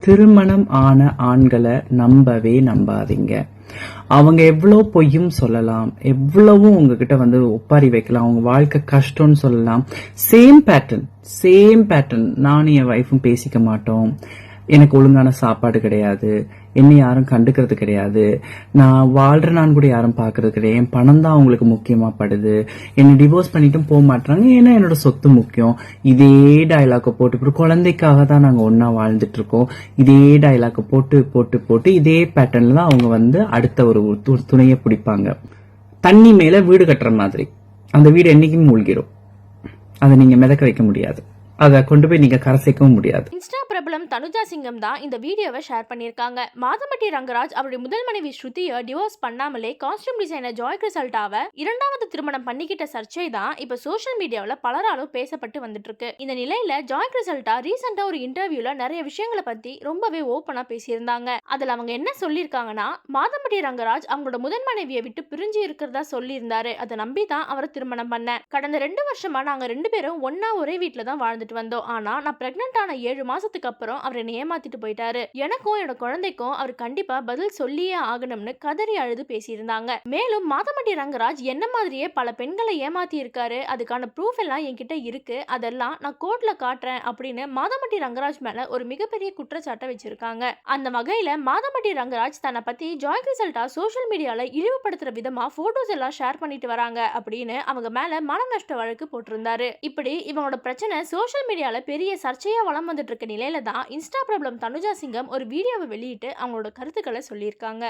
திருமணம் ஆன ஆண்களை நம்பவே நம்பாதீங்க. அவங்க எவ்வளோ பொய்யும் சொல்லலாம், எவ்வளவும் உங்ககிட்ட ஒப்பாரி வைக்கலாம், அவங்க வாழ்க்கை கஷ்டம்னு சொல்லலாம். சேம் பேட்டர்ன் நானும் என் வைஃபும் பேசிக்க மாட்டோம், எனக்கு ஒழுங்கான சாப்பாடு கிடையாது, என்னை யாரும் கண்டுக்கிறது கிடையாது, நான் வாழ்றேனான்னு கூட யாரும் பாக்குறது கிடையாது, என் பணம் தான் அவங்களுக்கு முக்கியமா படுது, என்னை டிவோர்ஸ் பண்ணிட்டும் போக மாட்டாங்க, ஏன்னா என்னோட சொத்து முக்கியம். இதே டைலாக்க போட்டு குழந்தைக்காக தான் நாங்க ஒன்னா வாழ்ந்துட்டு இருக்கோம். இதே டைலாக்க போட்டு போட்டு போட்டு இதே பேட்டர்ன்ல தான் அவங்க அடுத்த ஒரு துணையை பிடிப்பாங்க. தண்ணி மேல வீடு கட்டுற மாதிரி அந்த வீடு என்னைக்கும் மூழ்கிரும். அதை நீங்க மிதக்க வைக்க முடியாது, அதை கொண்டு போய் நீங்க கரை சேர்க்கவும் முடியாது. இன்ஸ்டா பிரபலம் தனுஜா சிங்கம் தான் இந்த வீடியோவை ஷேர் பண்ணியிருக்காங்க. மாதம்பட்டி ரங்கராஜ் அவருடைய முதல் மனைவி ஸ்ருதியை டிவோர்ஸ் பண்ணாமலே காஸ்டியூம் டிசைனர் ஜாய் கிறிசல்டாவை இரண்டாவது திருமணம் பண்ணிக்கிட்ட சர்ச்சை தான் இப்ப சோஷியல் மீடியாவில் பலராலும் பேசப்பட்டு வந்துட்டு இருக்கு. இந்த நிலையில ஜாய் கிறிசல்டா ரீசெண்டா ஒரு இன்டர்வியூல நிறைய விஷயங்களை பத்தி ரொம்பவே ஓப்பனா பேசியிருந்தாங்க. அதுல அவங்க என்ன சொல்லியிருக்காங்கன்னா, மாதம்பட்டி ரங்கராஜ் அவங்களோட முதல் மனைவியை விட்டு பிரிஞ்சு இருக்கிறதா சொல்லியிருந்தாரு. அதை நம்பி தான் அவரை திருமணம் பண்ண. கடந்த 2 வருஷமா நாங்க 2 பேரும் ஒன்னா ஒரே வீட்டுல தான் வாழ்ந்துட்டு வந்தோம். ஆனா நான் பிரெக்னன்ட் ஆன 7 மாசத்துக்கு அப்புறம் அவர் என்னை ஏமாத்திட்டு போயிட்டாரு. எனக்கும் என்னோட குழந்தைக்கும் அவர் கண்டிப்பா பதில் சொல்லியே ஆகணும்னு கதறி அழுது பேசியிருந்தாங்க. மேலும் மாதம்பட்டி ரங்கராஜ் என்ன மாதிரியே பல பெண்களை ஏமாத்தி இருக்காரு, அதுக்கான ப்ரூஃப் எல்லாம் என்கிட்ட இருக்கு, அதெல்லாம் நான் கோர்ட்ல காட்டுறேன் அப்படின்னு மாதம்பட்டி ரங்கராஜ் மேல ஒரு மிகப்பெரிய குற்றச்சாட்டை வச்சிருக்காங்க. அந்த வகையில மாதம்பட்டி ரங்கராஜ் தன்னை பத்தி ஜாய் கிறிசல்டா சோஷியல் மீடியால இழிவுபடுத்துற விதமா போட்டோஸ் எல்லாம் ஷேர் பண்ணிட்டு வராங்க அப்படின்னு அவங்க மேல மான நஷ்ட வழக்கு போட்டிருந்தாரு. இப்படி இவங்களோட பிரச்சனை சோஷியல் மீடியால பெரிய சர்ச்சையா வலம் வந்துட்டு இருக்க நிலையில தான் இன்ஸ்டா பிரபலம் தனுஜா சிங்கம் ஒரு வீடியோவை வெளியிட்டு அவங்களோட கருத்துக்களை சொல்லியிருக்காங்க.